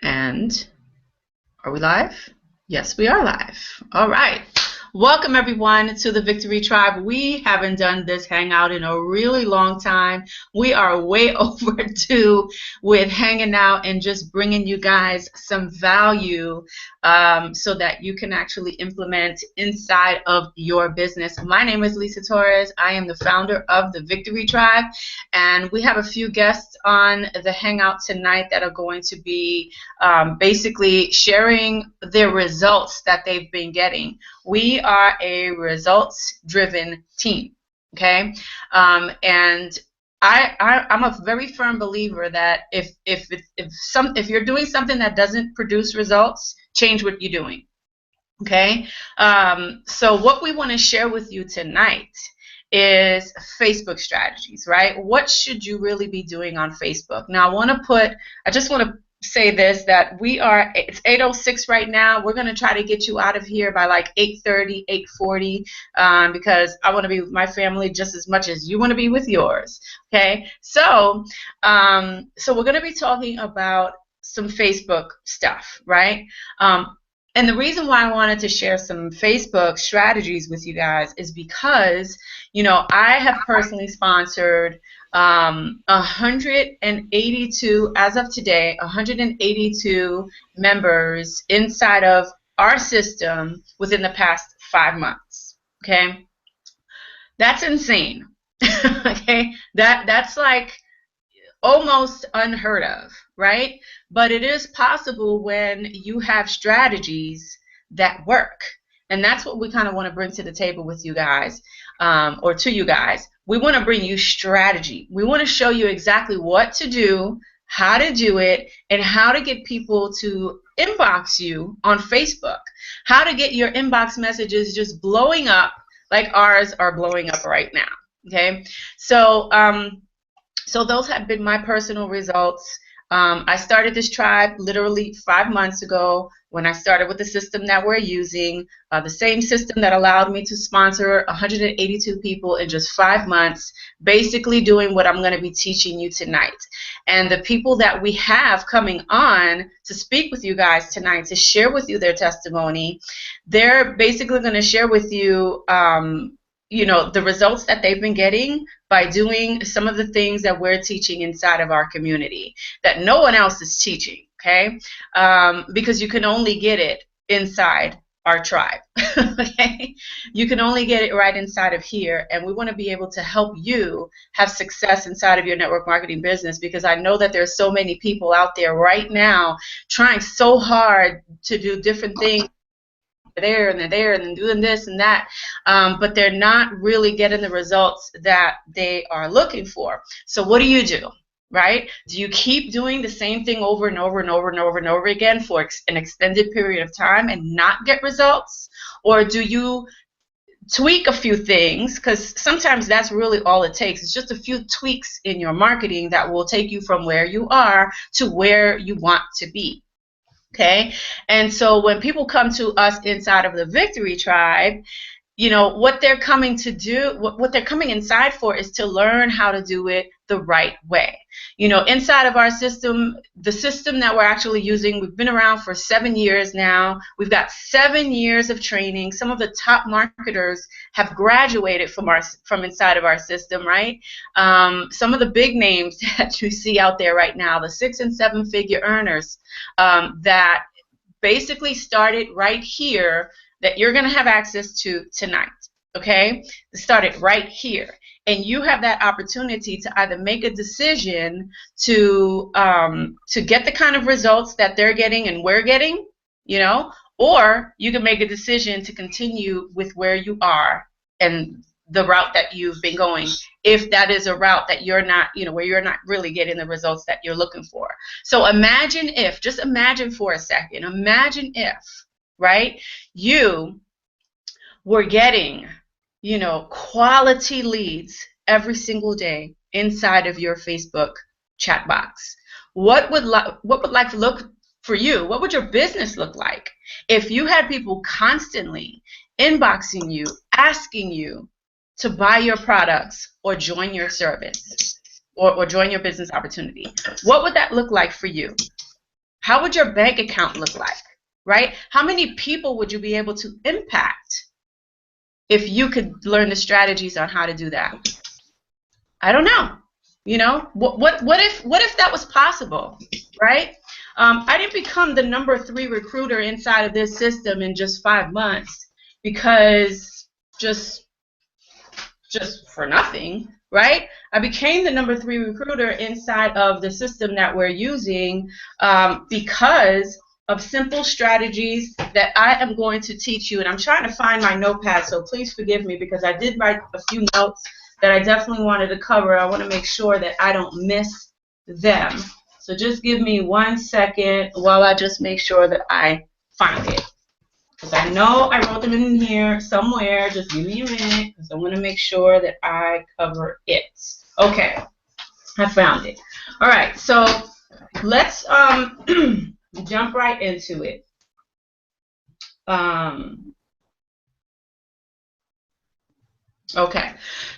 And are we live? Yes, we are live. All right. Welcome everyone to the Victory Tribe. We haven't done this hangout in a really long time. We are way overdue with hanging out and just bringing you guys some value so that you can actually implement inside of your business. My name is Lisa Torres. I am the founder of the Victory Tribe, and we have a few guests on the hangout tonight that are going to be basically sharing their results that they've been getting. We are a results-driven team, okay? And I'm a very firm believer that if you're doing something that doesn't produce results, change what you're doing, okay? So what we want to share with you tonight is Facebook strategies, right? What should you really be doing on Facebook? Now, I just want to say this, that it's 8:06 right now. We're going to try to get you out of here by like 8:30, 8:40, because I want to be with my family just as much as you want to be with yours, okay? So we're going to be talking about some Facebook stuff, right? And the reason why I wanted to share some Facebook strategies with you guys is because, I have personally sponsored 182, as of today, 182 members inside of our system within the past 5 months, okay? That's insane, okay? That's like almost unheard of, right? But it is possible when you have strategies that work. And that's what we kind of want to bring to the table with you guys, or to you guys. We want to bring you strategy. We want to show you exactly what to do, how to do it, and how to get people to inbox you on Facebook. How to get your inbox messages just blowing up like ours are blowing up right now, okay? So those have been my personal results. I started this tribe literally 5 months ago when I started with the system that we're using, the same system that allowed me to sponsor 182 people in just 5 months, basically doing what I'm going to be teaching you tonight. And the people that we have coming on to speak with you guys tonight, to share with you their testimony, they're basically going to share with you the results that they've been getting by doing some of the things that we're teaching inside of our community that no one else is teaching, okay? Because you can only get it inside our tribe, okay? You can only get it right inside of here, and we want to be able to help you have success inside of your network marketing business, because I know that there's so many people out there right now trying so hard to do different things. There and they're there and then doing this and that, but they're not really getting the results that they are looking for. So what do, right? Do you keep doing the same thing over and over and over and over and over again for an extended period of time and not get results? Or do you tweak a few things? Because sometimes that's really all it takes. It's just a few tweaks in your marketing that will take you from where you are to where you want to be. Okay, and so when people come to us inside of the Victory Tribe, what they're coming to do, what they're coming inside for is to learn how to do it the right way. Inside of our system, the system that we're actually using, we've been around for 7 years now. We've got 7 years of training. Some of the top marketers have graduated from inside of our system, right? Some of the big names that you see out there right now, the 6- and 7-figure earners that basically started right here, that you're going to have access to tonight, okay? Start right here. And you have that opportunity to either make a decision to get the kind of results that they're getting and we're getting, or you can make a decision to continue with where you are and the route that you've been going, if that is a route that you're not, where you're not really getting the results that you're looking for. So just imagine for a second, imagine if, right, you were getting, quality leads every single day inside of your Facebook chat box. What would life look for you? What would your business look like if you had people constantly inboxing you, asking you to buy your products or join your service or join your business opportunity? What would that look like for you? How would your bank account look like, right? How many people would you be able to impact if you could learn the strategies on how to do that? I don't know. You know, what if that was possible, right? I didn't become the #3 recruiter inside of this system in just 5 months because just for nothing, right? I became the #3 recruiter inside of the system that we're using because of simple strategies that I am going to teach you. And I'm trying to find my notepad, so please forgive me because I did write a few notes that I definitely wanted to cover. I want to make sure that I don't miss them. So just give me 1 second while I just make sure that I find it. Because I know I wrote them in here somewhere. Just give me a minute because I want to make sure that I cover it. Okay, I found it. All right, so let's jump right into it. Okay,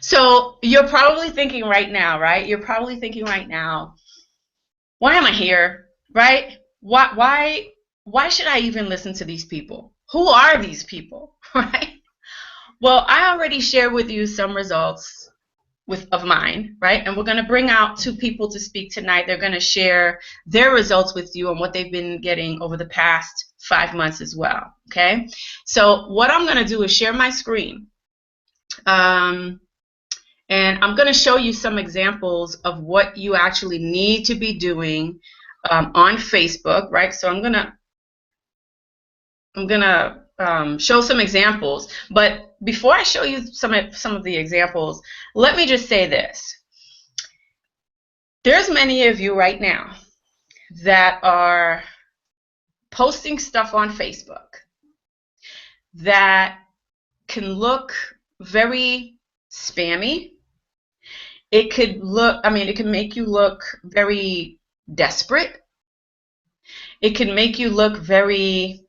so you're probably thinking right now, right? You're probably thinking right now, why am I here, right? Why should I even listen to these people? Who are these people, right? Well, I already shared with you some results of mine, right? And we're going to bring out 2 people to speak tonight. They're going to share their results with you and what they've been getting over the past 5 months as well, okay? So what I'm going to do is share my screen. And I'm going to show you some examples of what you actually need to be doing on Facebook, right? So I'm gonna show some examples, but before I show you some of the examples, let me just say this. There's many of you right now that are posting stuff on Facebook that can look very spammy. It could look, it can make you look very desperate. It can make you look very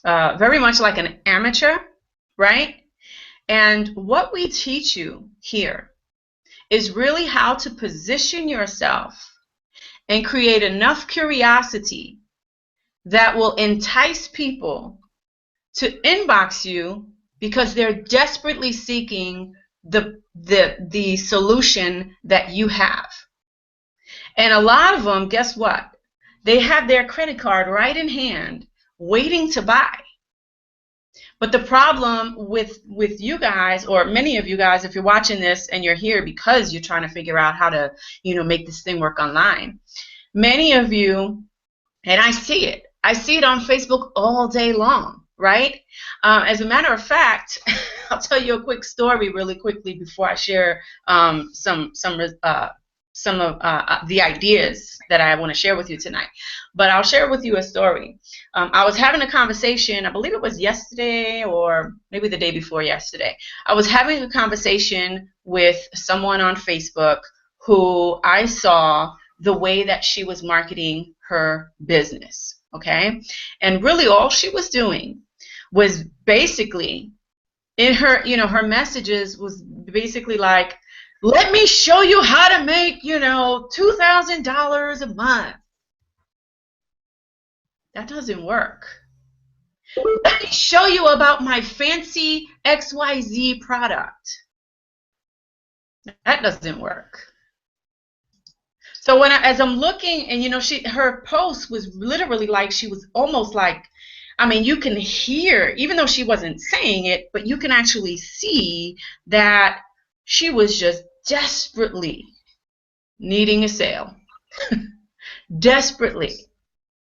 much like an amateur, right? And what we teach you here is really how to position yourself and create enough curiosity that will entice people to inbox you because they're desperately seeking the solution that you have. And a lot of them, guess what? They have their credit card right in hand, waiting to buy. But the problem with you guys, or many of you guys, if you're watching this and you're here because you're trying to figure out how to, make this thing work online, many of you, and I see it on Facebook all day long, right? As a matter of fact, I'll tell you a quick story really quickly before I share some of the ideas that I want to share with you tonight. But I'll share with you a story. I was having a conversation, I believe it was yesterday or maybe the day before yesterday. I was having a conversation with someone on Facebook who I saw the way that she was marketing her business, okay? And really all she was doing was basically, in her, her messages was basically like, let me show you how to make, $2,000 a month. That doesn't work. Let me show you about my fancy XYZ product. That doesn't work. So as I'm looking, and her post was literally like, she was almost like, you can hear, even though she wasn't saying it, but you can actually see that she was just desperately needing a sale. Desperately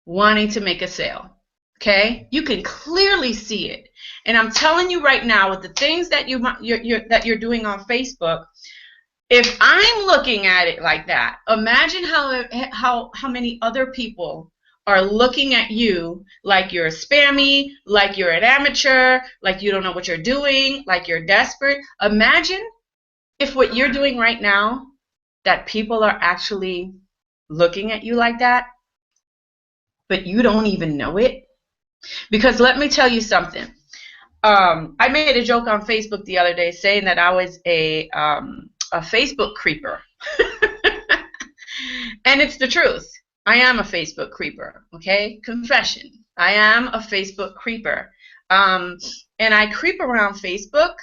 wanting to make a sale. Okay? You can clearly see it. And I'm telling you right now, with the things that you're doing on Facebook, if I'm looking at it like that, imagine how many other people are looking at you like you're spammy, like you're an amateur, like you don't know what you're doing, like you're desperate. Imagine if what you're doing right now, that people are actually looking at you like that, but you don't even know it. Because let me tell you something. I made a joke on Facebook the other day saying that I was a Facebook creeper. And it's the truth. I am a Facebook creeper, okay? Confession. I am a Facebook creeper. And I creep around Facebook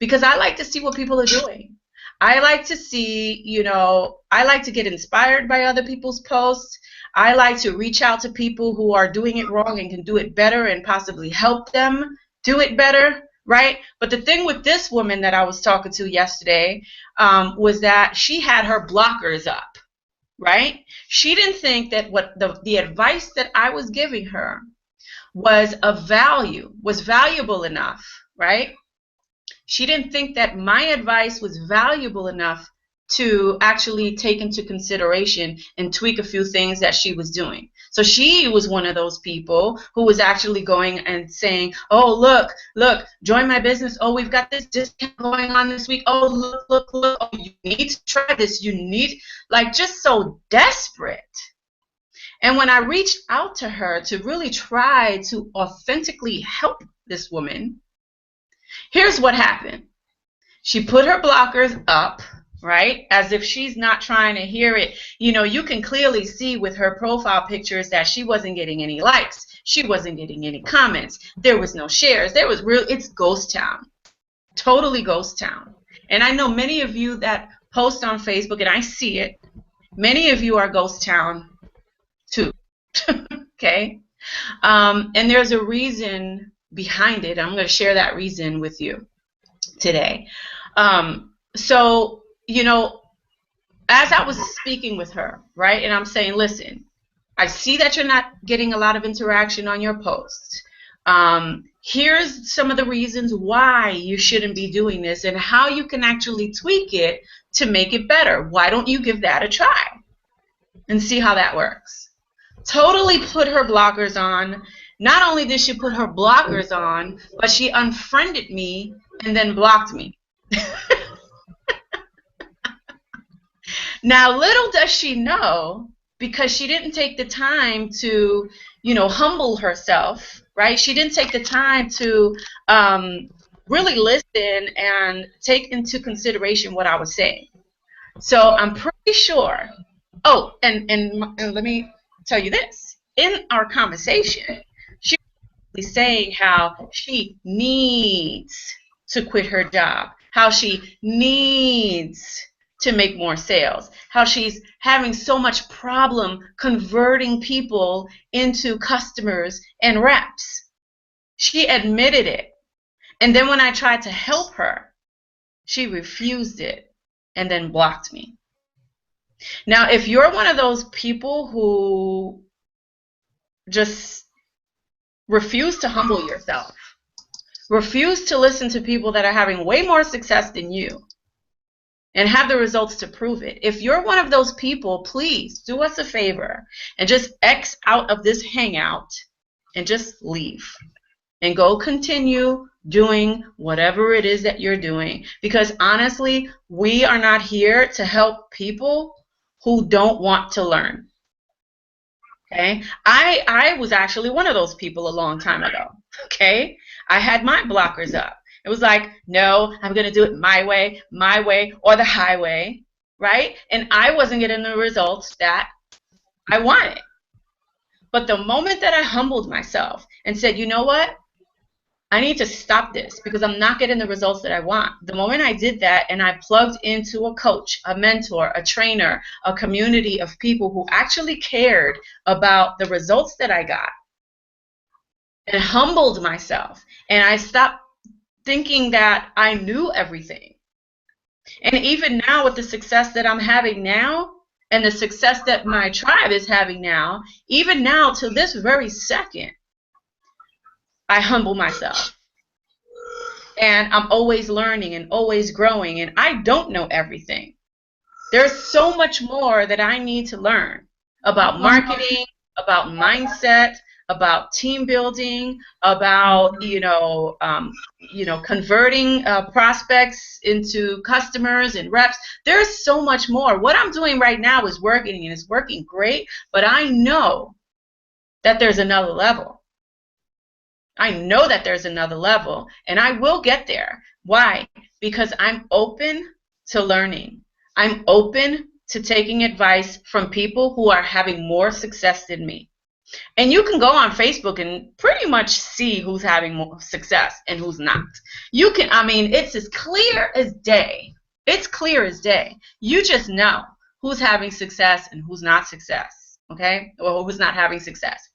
because I like to see what people are doing. I like to see, I like to get inspired by other people's posts. I like to reach out to people who are doing it wrong and can do it better and possibly help them do it better, right? But the thing with this woman that I was talking to yesterday was that she had her blockers up, right? She didn't think that what the advice that I was giving her was of value, was valuable enough, right? She didn't think that my advice was valuable enough to actually take into consideration and tweak a few things that she was doing. So she was one of those people who was actually going and saying, oh, look, join my business. Oh, we've got this discount going on this week. Oh, look. Oh, you need to try this. You need, like, just so desperate. And when I reached out to her to really try to authentically help this woman, here's what happened. She put her blockers up, right? As if she's not trying to hear it. You can clearly see with her profile pictures that she wasn't getting any likes. She wasn't getting any comments. There was no shares. It's ghost town. Totally ghost town. And I know many of you that post on Facebook, and I see it, many of you are ghost town too. Okay? And there's a reason behind it. I'm going to share that reason with you today. So, as I was speaking with her, right, and I'm saying, listen, I see that you're not getting a lot of interaction on your posts. Here's some of the reasons why you shouldn't be doing this and how you can actually tweak it to make it better. Why don't you give that a try and see how that works? Totally put her blockers on. Not only did she put her blockers on, but she unfriended me and then blocked me. Now, little does she know, because she didn't take the time to, humble herself, right? She didn't take the time to really listen and take into consideration what I was saying. So I'm pretty sure. Oh, and let me tell you this. In our conversation, she was saying how she needs to quit her job, how she needs to make more sales, how she's having so much problem converting people into customers and reps. She admitted it. And then when I tried to help her, she refused it and then blocked me. Now, if you're one of those people who just refuse to humble yourself, refuse to listen to people that are having way more success than you, and have the results to prove it. If you're one of those people, please do us a favor and just X out of this hangout and just leave and go continue doing whatever it is that you're doing. Because honestly, we are not here to help people who don't want to learn. Okay? I was actually one of those people a long time ago. Okay? I had my blockers up. It was like, no, I'm going to do it my way, or the highway, right? And I wasn't getting the results that I wanted. But the moment that I humbled myself and said, you know what? I need to stop this because I'm not getting the results that I want. The moment I did that and I plugged into a coach, a mentor, a trainer, a community of people who actually cared about the results that I got, and humbled myself, and I stopped thinking that I knew everything. And even now, with the success that I'm having now and the success that my tribe is having now, even now to this very second, I humble myself. And I'm always learning and always growing, and I don't know everything. There's so much more that I need to learn about marketing, about mindset, about team building, about converting prospects into customers and reps. There's so much more. What I'm doing right now is working, and it's working great, but I know that there's another level. I know that there's another level, and I will get there. Why? Because I'm open to learning. I'm open to taking advice from people who are having more success than me. And you can go on Facebook and pretty much see who's having more success and who's not. You can, I mean, it's as clear as day. It's clear as day. You just know who's having success and who's not success, okay? Or who's not having success.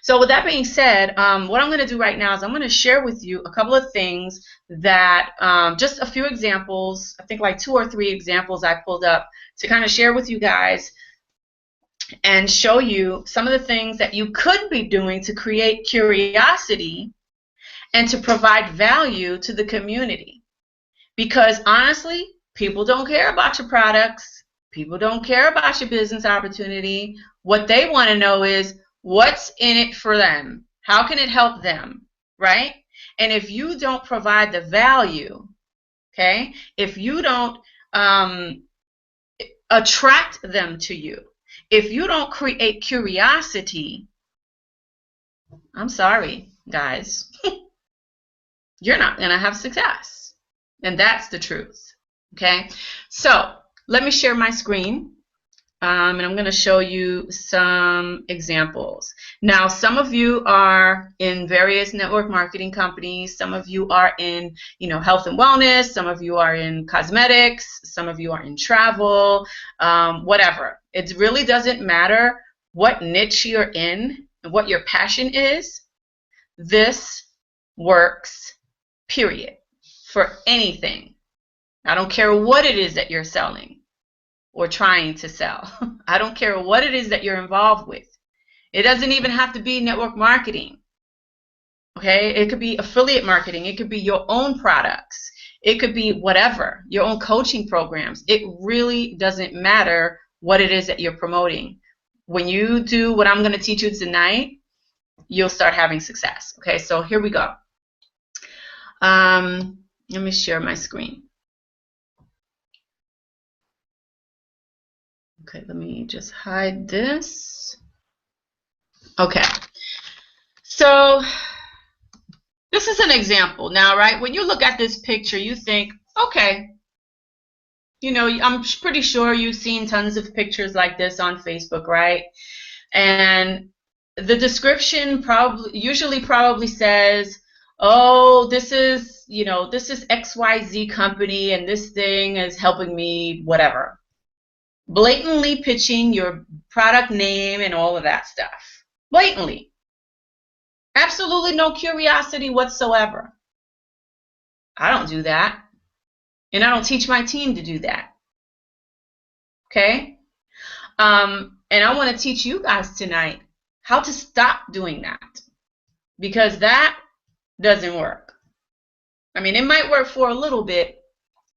So with that being said, what I'm going to do right now is I'm going to share with you a couple of things that, just a few examples, I think like 2 or 3 examples I pulled up to kind of share with you guys and show you some of the things that you could be doing to create curiosity and to provide value to the community. Because honestly, people don't care about your products. People don't care about your business opportunity. What they want to know is what's in it for them. How can it help them, right? And if you don't provide the value, okay, if you don't attract them to you, if you don't create curiosity, I'm sorry, guys, you're not going to have success. And that's the truth, okay? So let me share my screen, and I'm going to show you some examples. Now, some of you are in various network marketing companies. Some of you are in, health and wellness. Some of you are in cosmetics. Some of you are in travel, whatever. It really doesn't matter what niche you're in and what your passion is. This works, period, for anything. I don't care what it is that you're selling or trying to sell. I don't care what it is that you're involved with. It doesn't even have to be network marketing. Okay? It could be affiliate marketing. It could be your own products. It could be whatever, your own coaching programs. It really doesn't matter what it is that you're promoting. When you do what I'm going to teach you tonight, you'll start having success. Okay, so here we go. Let me share my screen. Okay, let me just hide this. Okay, so this is an example now, right? When you look at this picture, you think, okay, I'm pretty sure you've seen tons of pictures like this on Facebook, right? And the description usually says, oh, this is XYZ company and this thing is helping me, whatever. Blatantly pitching your product name and all of that stuff. Blatantly. Absolutely no curiosity whatsoever. I don't do that. And I don't teach my team to do that. Okay? And I want to teach you guys tonight how to stop doing that. Because that doesn't work. I mean, it might work for a little bit,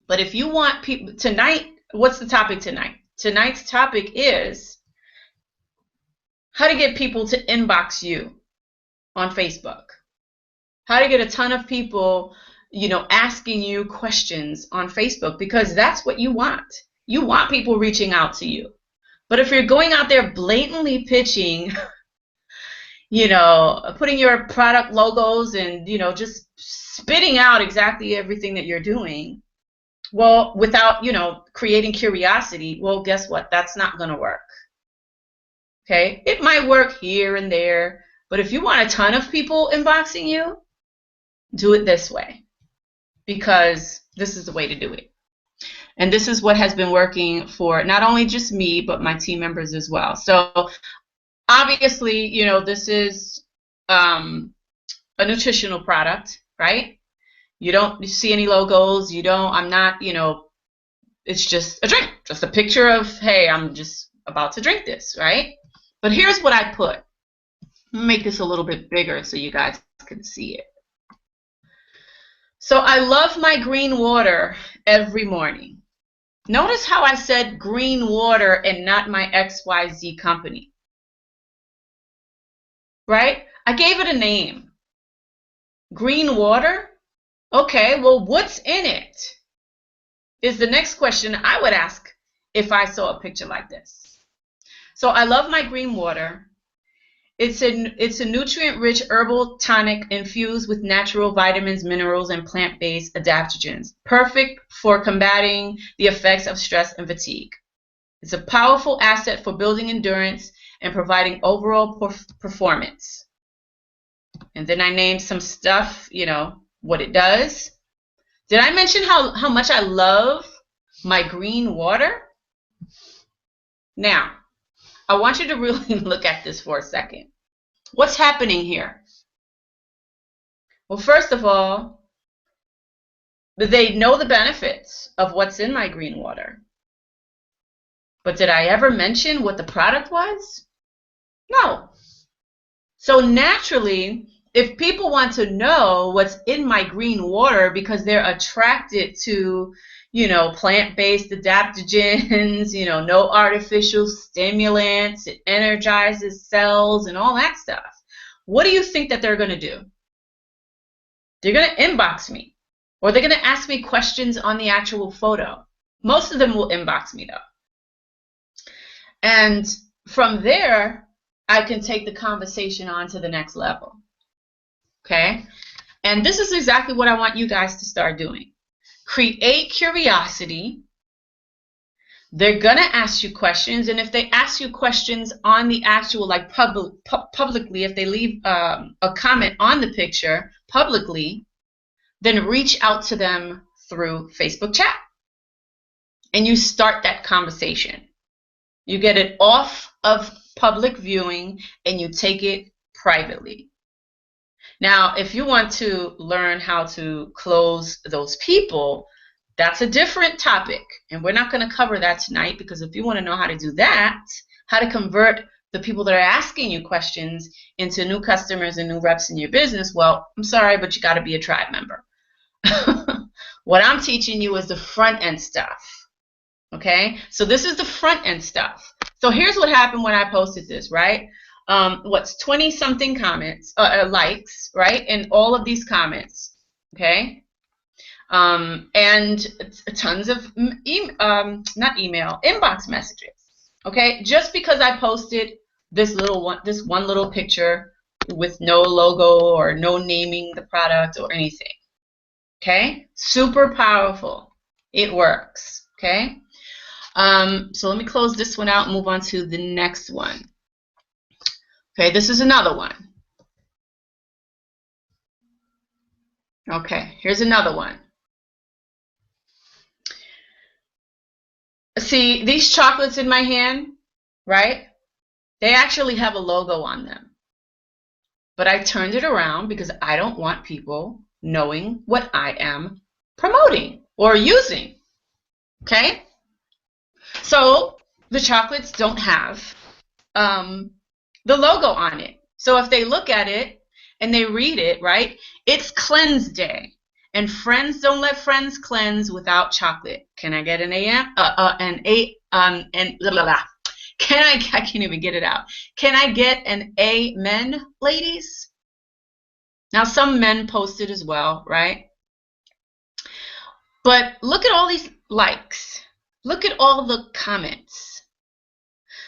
but if you want people tonight, what's the topic tonight? Tonight's topic is how to get people to inbox you on Facebook. How to get a ton of people, asking you questions on Facebook, because that's what you want. You want people reaching out to you. But if you're going out there blatantly pitching, putting your product logos and, just spitting out exactly everything that you're doing, well, without, creating curiosity, well, guess what? That's not going to work. Okay? It might work here and there, but if you want a ton of people inboxing you, do it this way, because this is the way to do it. And this is what has been working for not only just me, but my team members as well. So obviously, this is a nutritional product, right? You don't see any logos. I'm not, it's just a drink, just a picture of, hey, I'm just about to drink this, right? But here's what I put. Make this a little bit bigger so you guys can see it. So I love my green water every morning. Notice how I said green water and not my XYZ company. Right? I gave it a name. Green water? Okay, well, what's in it? Is the next question I would ask if I saw a picture like this. So I love my green water. It's a nutrient-rich herbal tonic infused with natural vitamins, minerals, and plant-based adaptogens. Perfect for combating the effects of stress and fatigue. It's a powerful asset for building endurance and providing overall performance. And then I named some stuff, you know, what it does. Did I mention how much I love my green water? Now, I want you to really look at this for a second. What's happening here? Well, first of all, they know the benefits of what's in my green water. But did I ever mention what the product was? No. So naturally, if people want to know what's in my green water because they're attracted to, you know, plant-based adaptogens, you know, no artificial stimulants, it energizes cells and all that stuff, what do you think that they're going to do? They're going to inbox me, or they're going to ask me questions on the actual photo. Most of them will inbox me, though. And from there, I can take the conversation on to the next level. Okay? And this is exactly what I want you guys to start doing. Create curiosity. They're going to ask you questions. And if they ask you questions on the actual, like publicly, if they leave a comment on the picture publicly, then reach out to them through Facebook chat. And you start that conversation. You get it off of public viewing and you take it privately. Now, if you want to learn how to close those people, that's a different topic. And we're not going to cover that tonight, because if you want to know how to do that, how to convert the people that are asking you questions into new customers and new reps in your business, well, I'm sorry, but you got to be a tribe member. What I'm teaching you is the front end stuff. Okay, so this is the front end stuff. So here's what happened when I posted this, right? What's 20 something comments, likes, right? And all of these comments, okay? And tons of inbox messages, okay? Just because I posted this one little picture with no logo or no naming the product or anything, okay? Super powerful. It works, okay? So let me close this one out and move on to the next one. Okay, this is another one. Okay, here's another one. See, these chocolates in my hand, right? They actually have a logo on them. But I turned it around because I don't want people knowing what I am promoting or using. Okay? So the chocolates don't have the logo on it. So if they look at it and they read it, right, it's cleanse day. And friends don't let friends cleanse without chocolate. Can I get an and blah, blah, blah. I can't even get it out. Can I get an amen, ladies? Now some men posted as well, right? But look at all these likes. Look at all the comments.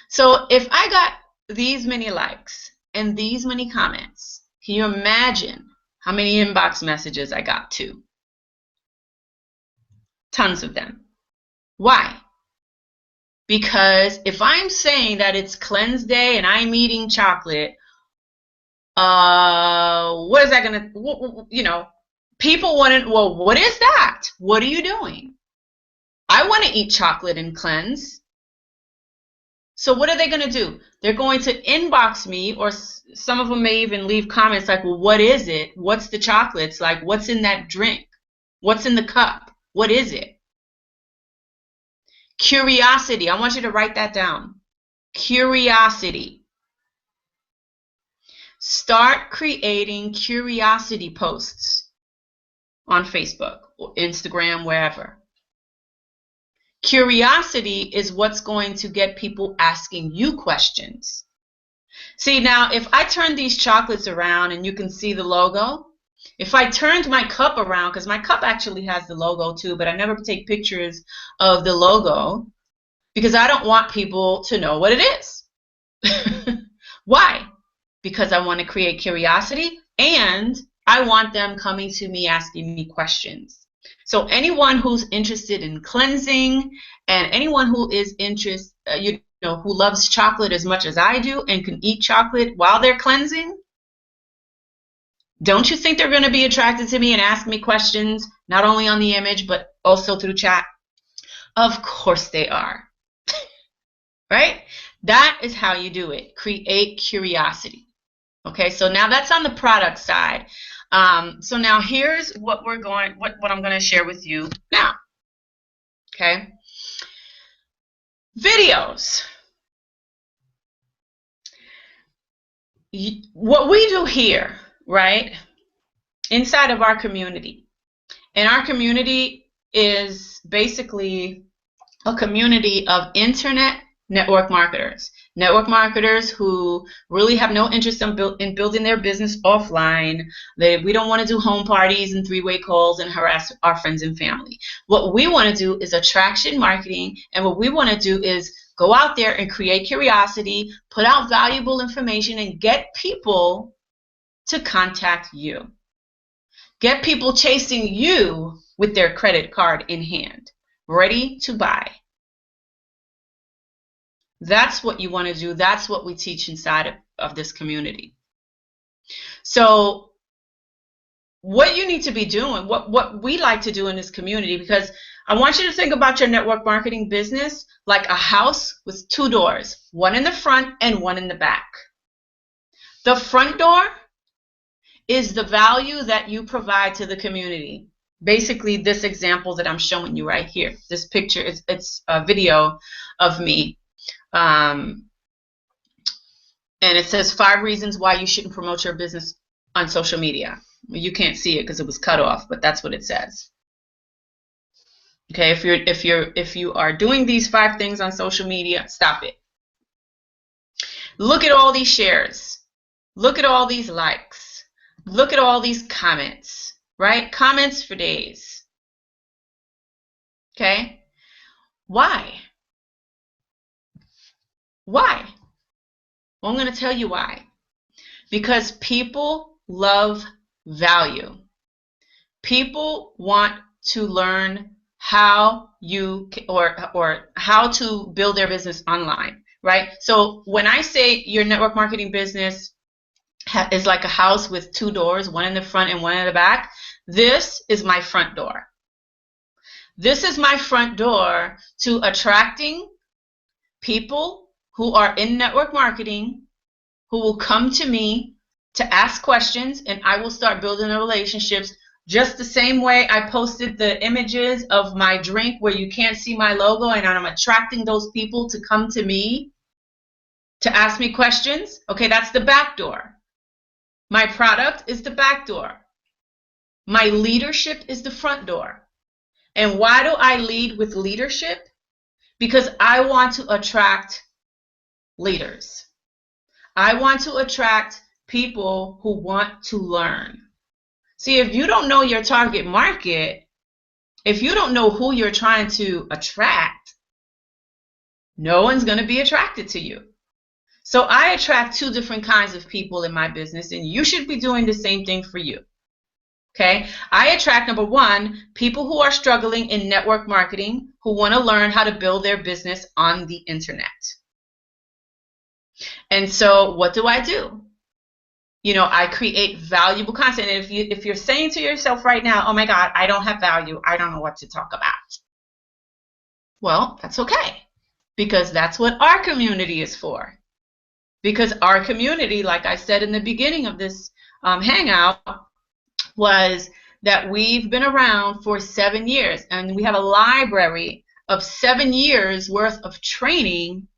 So if I got these many likes and these many comments, can you imagine how many inbox messages I got too? Tons of them. Why? Because if I'm saying that it's cleanse day and I'm eating chocolate, what is that gonna, you know, people want to, well, what is that? What are you doing? I want to eat chocolate and cleanse. So what are they going to do? They're going to inbox me, or some of them may even leave comments like, well, what is it? What's the chocolates? Like, what's in that drink? What's in the cup? What is it? Curiosity. I want you to write that down. Curiosity. Start creating curiosity posts on Facebook or Instagram, wherever. Curiosity is what's going to get people asking you questions. See, now, if I turn these chocolates around and you can see the logo, if I turned my cup around, because my cup actually has the logo too, but I never take pictures of the logo because I don't want people to know what it is. Why? Because I want to create curiosity and I want them coming to me asking me questions. So anyone who's interested in cleansing and anyone who is interested who loves chocolate as much as I do and can eat chocolate while they're cleansing, don't you think they're going to be attracted to me and ask me questions, not only on the image, but also through chat? Of course they are. Right? That is how you do it. Create curiosity. Okay, so now that's on the product side. So now here's what I'm going to share with you now. Okay. Videos. What we do here, right, inside of our community, and our community is basically a community of internet network marketers who really have no interest in building their business offline. We don't want to do home parties and three-way calls and harass our friends and family. What we want to do is attraction marketing, and what we want to do is go out there and create curiosity, put out valuable information, and get people to contact you. Get people chasing you with their credit card in hand, ready to buy. That's what you want to do. That's what we teach inside of this community. So what you need to be doing, what we like to do in this community, because I want you to think about your network marketing business like a house with two doors, one in the front and one in the back. The front door is the value that you provide to the community. Basically, this example that I'm showing you right here, this picture, it's a video of me. And it says 5 reasons why you shouldn't promote your business on social media. You can't see it because it was cut off, but that's what it says. Okay, if you are doing these 5 things on social media, stop it. Look at all these shares. Look at all these likes. Look at all these comments, right? Comments for days. Okay? Why? Why? Well, I'm going to tell you why. Because people love value. People want to learn how how to build their business online, right? So when I say your network marketing business is like a house with 2 doors, one in the front and one in the back, this is my front door. This is my front door to attracting people who are in network marketing, who will come to me to ask questions, and I will start building the relationships just the same way I posted the images of my drink where you can't see my logo, and I'm attracting those people to come to me to ask me questions. Okay, that's the back door. My product is the back door. My leadership is the front door. And why do I lead with leadership? Because I want to attract leaders. I want to attract people who want to learn. See, if you don't know your target market, if you don't know who you're trying to attract, no one's going to be attracted to you. So I attract 2 different kinds of people in my business, and you should be doing the same thing for you. Okay? I attract, number 1, people who are struggling in network marketing, who want to learn how to build their business on the internet. And so what do? I create valuable content. And if you're saying to yourself right now, oh my God, I don't have value, I don't know what to talk about. Well, that's okay, because that's what our community is for. Because our community, like I said in the beginning of this hangout, was that we've been around for 7 years, and we have a library of 7 years worth of training,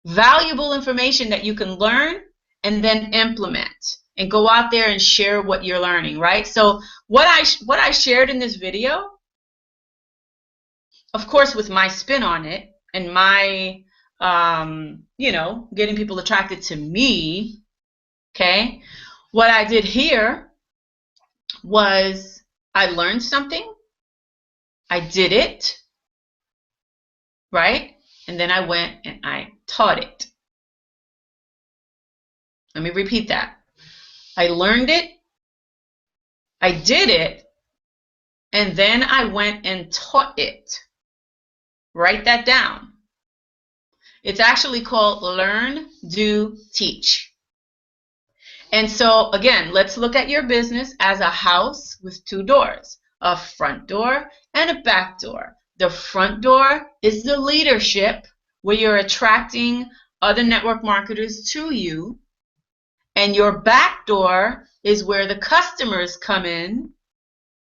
valuable information that you can learn and then implement and go out there and share what you're learning, right? So what I shared in this video, of course with my spin on it and my getting people attracted to me, okay? What I did here was I learned something, I did it, right? And then I went and I taught it. Let me repeat that. I learned it, I did it, and then I went and taught it. Write that down. It's actually called Learn, Do, Teach. And so, again, let's look at your business as a house with two doors, a front door and a back door. The front door is the leadership, where you're attracting other network marketers to you. And your back door is where the customers come in,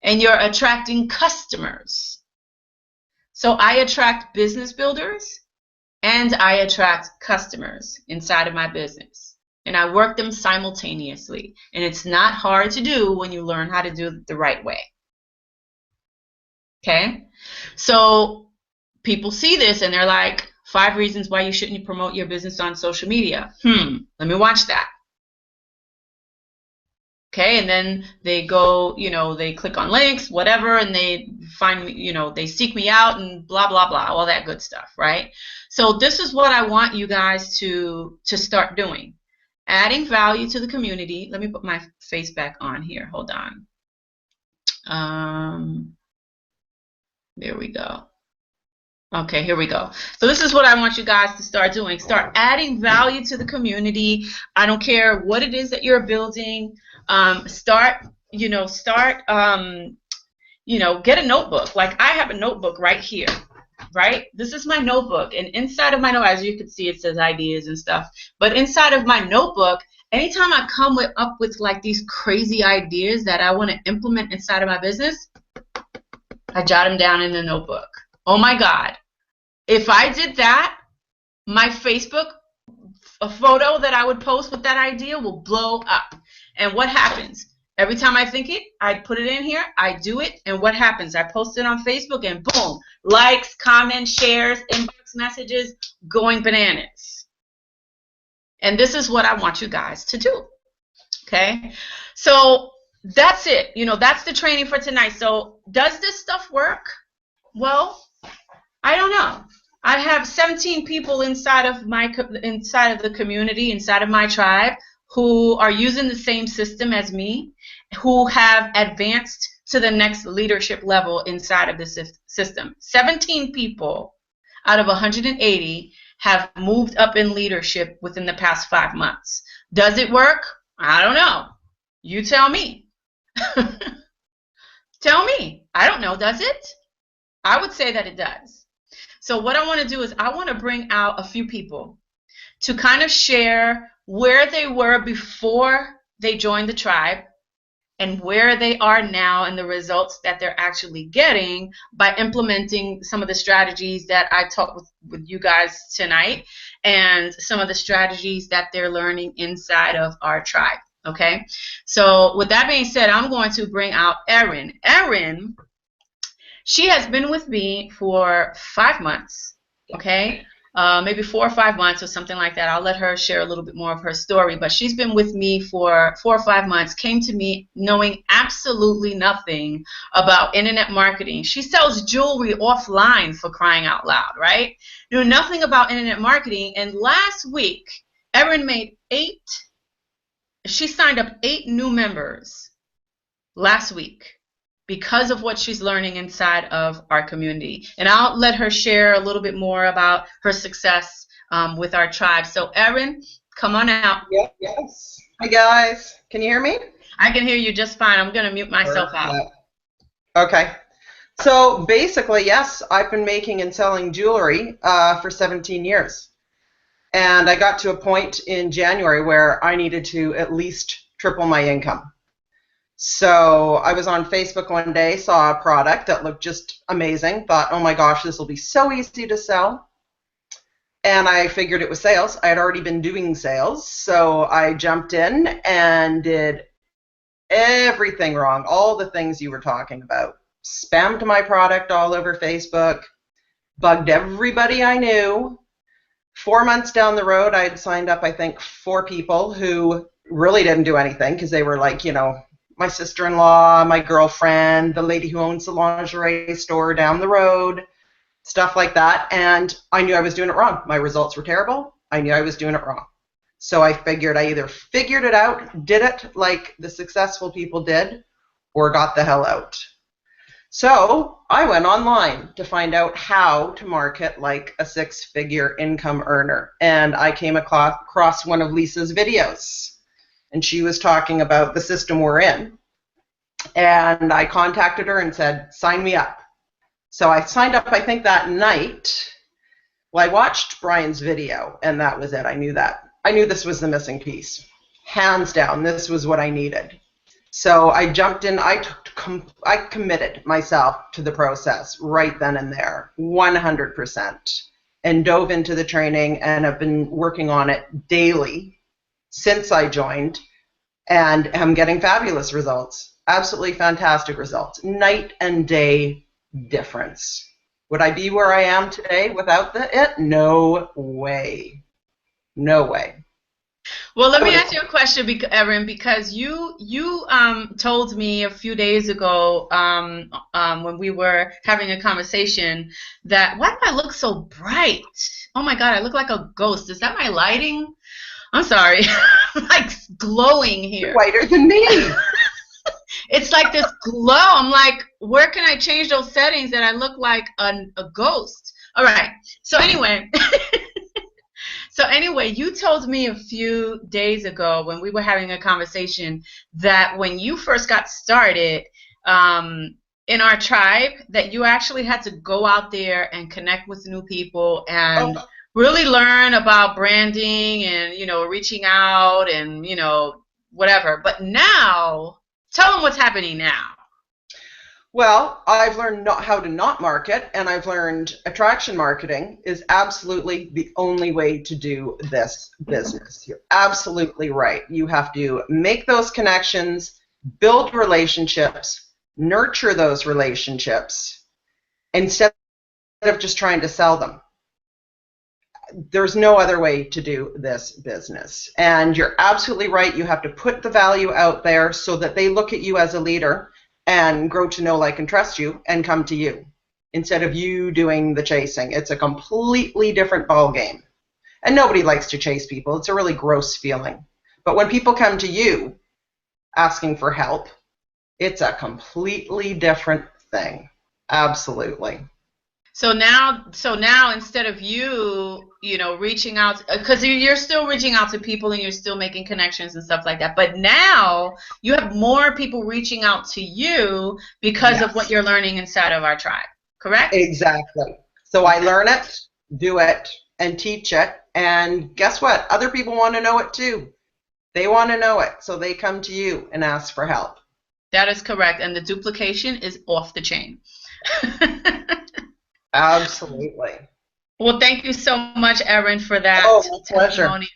and you're attracting customers. So I attract business builders and I attract customers inside of my business. And I work them simultaneously. And it's not hard to do when you learn how to do it the right way. Okay? So people see this and they're like, 5 reasons why you shouldn't promote your business on social media. Let me watch that. Okay, and then they go, they click on links, whatever, and they find me, they seek me out and blah, blah, blah, all that good stuff, right? So this is what I want you guys to start doing. Adding value to the community. Let me put my face back on here. Hold on. There we go. Okay, here we go. So this is what I want you guys to start doing. Start adding value to the community. I don't care what it is that you're building. Get a notebook. Like I have a notebook right here, right? This is my notebook. And inside of my notebook, as you can see, it says ideas and stuff. But inside of my notebook, anytime I come up with like these crazy ideas that I want to implement inside of my business, I jot them down in the notebook. Oh my God. If I did that, my Facebook, a photo that I would post with that idea will blow up. And what happens? Every time I think it, I put it in here, I do it, and what happens? I post it on Facebook and boom, likes, comments, shares, inbox messages, going bananas. And this is what I want you guys to do. Okay? So that's it. That's the training for tonight. So does this stuff work? Well, I don't know. I have 17 people inside of the community, inside of my tribe, who are using the same system as me, who have advanced to the next leadership level inside of the system. 17 people out of 180 have moved up in leadership within the past 5 months. Does it work? I don't know. You tell me. Tell me. I don't know. Does it? I would say that it does. So what I want to do is I want to bring out a few people to kind of share where they were before they joined the tribe and where they are now and the results that they're actually getting by implementing some of the strategies that I talked with you guys tonight and some of the strategies that they're learning inside of our tribe. Okay, so with that being said, I'm going to bring out Erin. Erin, she has been with me for 5 months, okay? Maybe 4 or 5 months or something like that. I'll let her share a little bit more of her story, but she's been with me for 4 or 5 months, came to me knowing absolutely nothing about internet marketing. She sells jewelry offline, for crying out loud, right? Knew nothing about internet marketing, and last week, Erin made she signed up 8 new members last week because of what she's learning inside of our community. And I'll let her share a little bit more about her success with our tribe. So Erin, come on out. Yes. Hi guys. Can you hear me? I can hear you just fine. I'm going to mute myself out. Okay. So basically, yes, I've been making and selling jewelry for 17 years. And I got to a point in January where I needed to at least triple my income. So I was on Facebook one day, saw a product that looked just amazing, thought, oh my gosh, this will be so easy to sell. And I figured it was sales. I had already been doing sales, so I jumped in and did everything wrong, all the things you were talking about. Spammed my product all over Facebook, bugged everybody I knew. 4 months down the road, I had signed up, I think, 4 people who really didn't do anything because they were like, my sister-in-law, my girlfriend, the lady who owns the lingerie store down the road, stuff like that. And I knew I was doing it wrong. My results were terrible. I knew I was doing it wrong. So I figured I either figured it out, did it like the successful people did, or got the hell out. So I went online to find out how to market like a six-figure income earner. And I came across one of Lisa's videos. And she was talking about the system we're in. And I contacted her and said, sign me up. So I signed up, I think, that night. Well, I watched Brian's video, and that was it. I knew that. I knew this was the missing piece. Hands down, this was what I needed. So I jumped in. I committed myself to the process right then and there, 100%, and dove into the training, and have been working on it daily since I joined, and am getting fabulous results. Absolutely fantastic results. Night and day difference. Would I be where I am today without it? No way. No way. Well, let me ask you a question, Erin, because you told me a few days ago when we were having a conversation that, why do I look so bright? Oh my God, I look like a ghost. Is that my lighting? I'm sorry. I'm like glowing here. You're whiter than me. It's like this glow. I'm like, where can I change those settings that I look like a ghost? All right. So anyway. So anyway, you told me a few days ago when we were having a conversation that when you first got started in our tribe, that you actually had to go out there and connect with new people and really learn about branding and, you know, reaching out and, you know, whatever. But now, tell them what's happening now. Well, I've learned how to not market, and I've learned attraction marketing is absolutely the only way to do this business. You're absolutely right. You have to make those connections, build relationships, nurture those relationships, instead of just trying to sell them. There's no other way to do this business. And you're absolutely right. You have to put the value out there so that they look at you as a leader and grow to know, like, and trust you and come to you instead of you doing the chasing. It's a completely different ball game. And nobody likes to chase people. It's a really gross feeling. But when people come to you asking for help, it's a completely different thing. Absolutely. So now instead of you know, reaching out, because you're still reaching out to people and you're still making connections and stuff like that, but now you have more people reaching out to you because of what you're learning inside of our tribe, correct? Exactly. So I learn it, do it, and teach it, and guess what? Other people want to know it too. They want to know it, so they come to you and ask for help. That is correct, and the duplication is off the chain. Absolutely. Well, thank you so much, Erin, for that testimony.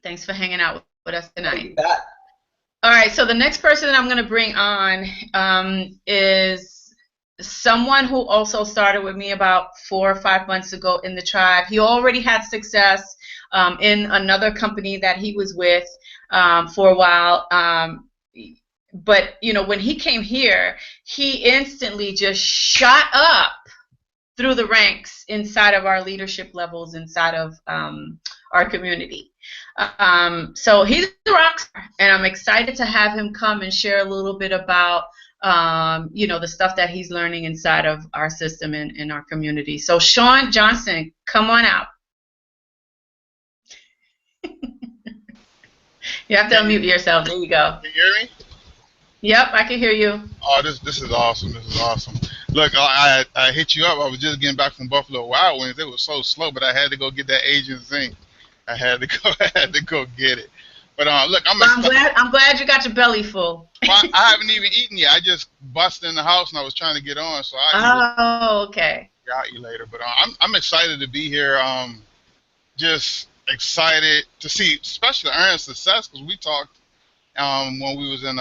Thanks for hanging out with us tonight. All right, so the next person that I'm going to bring on is someone who also started with me about 4 or 5 months ago in the tribe. He already had success in another company that he was with for a while. But, you know, when he came here, he instantly just shot up through the ranks inside of our leadership levels, inside of our community. So he's a rock star, and I'm excited to have him come and share a little bit about, you know, the stuff that he's learning inside of our system and in our community. So Sean Johnson, come on out. You have to unmute yourself. There you go. Can you hear me? Yep, I can hear you. Oh, this is awesome. This is awesome. Look, I hit you up. I was just getting back from Buffalo Wild Wings. It was so slow, but I had to go get that Asian zinc. I had to go get it. But look, I'm glad you got your belly full. Well, I haven't even eaten yet. I just busted in the house and I was trying to get on, so okay. Got you later. But I'm excited to be here. Just excited to see, especially Erin's success, because we talked when we was in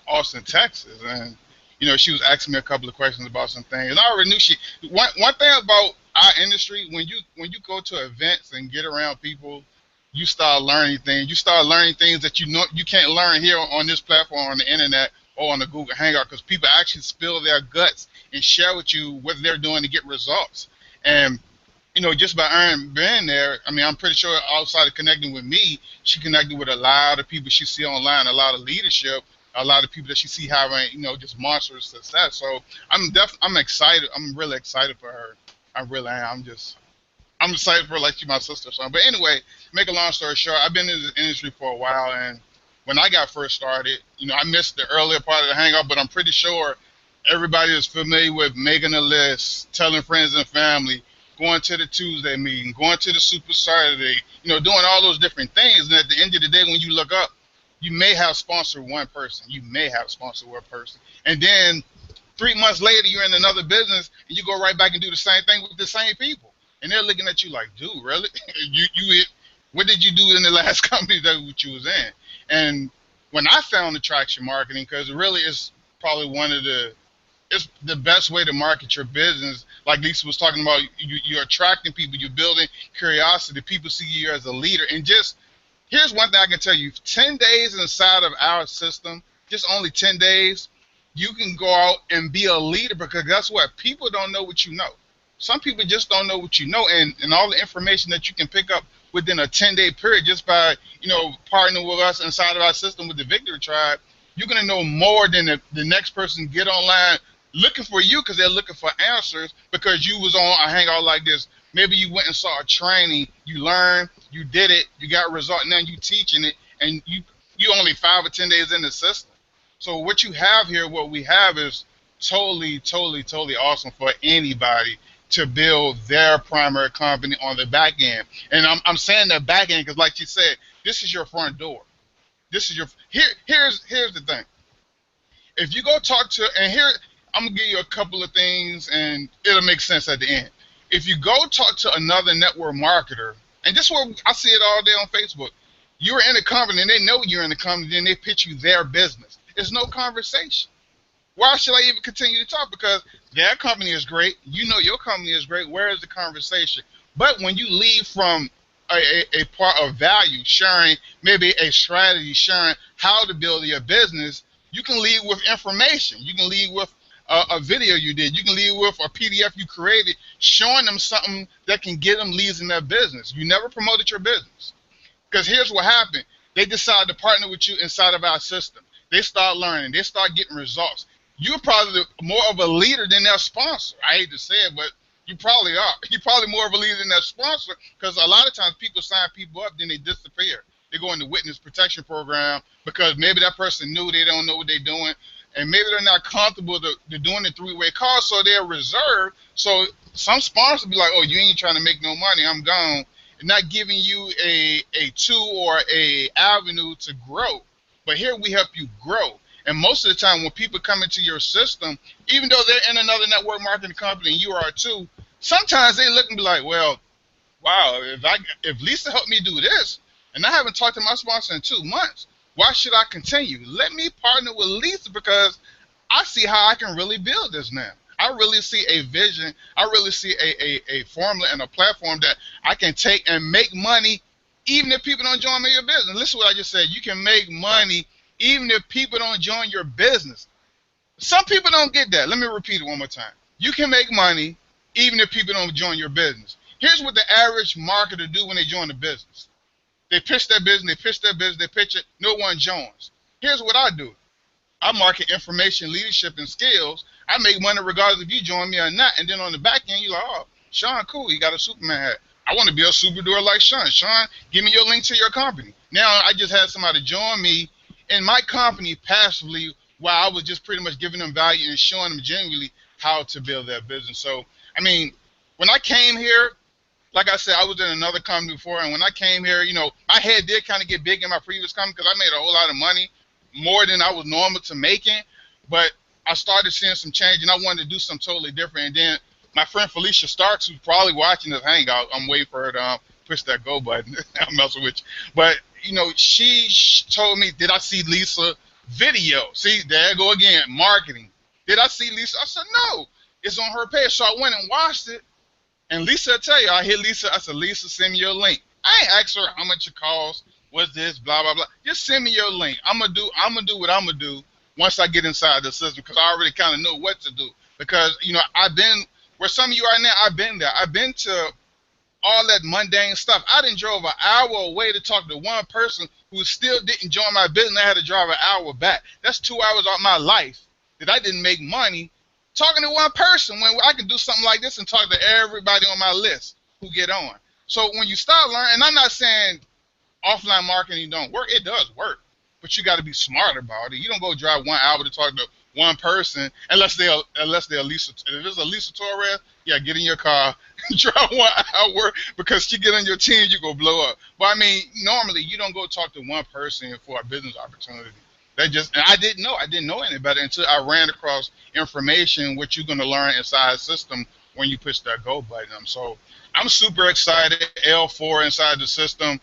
Austin, Texas, and you know, she was asking me a couple of questions about some things, and I already knew one thing about our industry, when you go to events and get around people, you start learning things. You start learning things that you know you can't learn here on this platform, on the internet, or on the Google Hangout, because people actually spill their guts and share with you what they're doing to get results. And you know, just by Erin being there, I mean, I'm pretty sure outside of connecting with me, she connected with a lot of people she see online, a lot of leadership a lot of people that she see having, just monstrous success. So I'm excited. I'm really excited for her. I really am. I'm excited for her like she's my sister or something. But anyway, make a long story short, I've been in this industry for a while, and when I got first started, I missed the earlier part of the hangout, but I'm pretty sure everybody is familiar with making a list, telling friends and family, going to the Tuesday meeting, going to the Super Saturday, doing all those different things. And at the end of the day, when you look up, you may have sponsored one person. You may have sponsored one person. And then 3 months later, you're in another business, and you go right back and do the same thing with the same people. And they're looking at you like, dude, really? What did you do in the last company that you was in? And when I found attraction marketing, because really it's probably it's the best way to market your business. Like Lisa was talking about, you're attracting people, you're building curiosity. People see you as a leader. And here's one thing I can tell you. 10 days inside of our system, just only 10 days, you can go out and be a leader, because guess what? People don't know what you know. Some people just don't know what you know, and all the information that you can pick up within a 10-day period just by, partnering with us inside of our system with the Victory Tribe, you're going to know more than the next person get online looking for you, because they're looking for answers because you was on a hangout like this. Maybe you went and saw a training, you learned, you did it, you got a result, now you teaching it, and you only 5 or 10 days in the system. So what you have here, what we have is totally, totally, totally awesome for anybody to build their primary company on the back end. And I'm saying the back end because, like you said, this is your front door. This is here's the thing. If you go talk to, and here I'm gonna give you a couple of things, and it'll make sense at the end. If you go talk to another network marketer, and this is where I see it all day on Facebook, you're in a company and they know you're in the company, then they pitch you their business. There's no conversation. Why should I even continue to talk? Because their company is great. You know your company is great. Where is the conversation? But when you leave from a part of value, sharing maybe a strategy, sharing how to build your business, you can leave with information. You can leave with a video you did. You can leave with a PDF you created showing them something that can get them leads in their business. You never promoted your business. Because here's what happened. They decide to partner with you inside of our system. They start learning. They start getting results. You're probably more of a leader than their sponsor. I hate to say it, but you probably are. You're probably more of a leader than their sponsor, because a lot of times people sign people up, then they disappear. They go into witness protection program because maybe that person knew they don't know what they're doing, and maybe they're not comfortable to doing the three-way call, so they're reserved. So some sponsors be like, oh, you ain't trying to make no money, I'm gone, and not giving you a tool or a avenue to grow. But here we help you grow. And most of the time when people come into your system, even though they're in another network marketing company and you are too, sometimes they look and be like, well, wow, if Lisa helped me do this, and I haven't talked to my sponsor in 2 months, why should I continue? Let me partner with Lisa, because I see how I can really build this now. I really see a vision. I really see a formula and a platform that I can take and make money even if people don't join me in your business. Listen to what I just said. You can make money even if people don't join your business. Some people don't get that. Let me repeat it one more time. You can make money even if people don't join your business. Here's what the average marketer do when they join the business. They pitch their business, they pitch it, no one joins. Here's what I do. I market information, leadership, and skills. I make money regardless if you join me or not. And then on the back end, you're like, oh, Sean, cool, he got a Superman hat. I want to be a superdoer like Sean. Sean, give me your link to your company. Now I just had somebody join me in my company passively while I was just pretty much giving them value and showing them genuinely how to build their business. So, I mean, when I came here, like I said, I was in another company before, and when I came here, my head did kind of get big in my previous company because I made a whole lot of money, more than I was normal to making, but I started seeing some change, and I wanted to do something totally different. And then my friend Felicia Starks, who's probably watching this hangout, I'm waiting for her to push that go button. I'm messing with you. But, she told me, did I see Lisa video? See, there I go again, marketing. Did I see Lisa? I said, no, it's on her page. So I went and watched it. And Lisa will tell you, I hit Lisa, I said, Lisa, send me your link. I ain't asked her how much it costs, what's this, blah, blah, blah. Just send me your link. I'm gonna do what I'm gonna do once I get inside the system, because I already kind of know what to do. Because, I've been where some of you are now, I've been there. I've been to all that mundane stuff. I didn't drove an hour away to talk to one person who still didn't join my business. I had to drive an hour back. That's 2 hours of my life that I didn't make money talking to one person when I can do something like this and talk to everybody on my list who get on. So when you start learning, and I'm not saying offline marketing don't work. It does work, but you got to be smart about it. You don't go drive 1 hour to talk to one person unless they're Lisa. If it's a Lisa Torres, yeah, get in your car, drive 1 hour because she get on your team, you go blow up. But I mean, normally you don't go talk to one person for a business opportunity. And I didn't know any better until I ran across information what you're going to learn inside the system when you push that go button. So I'm super excited. L4 inside the system.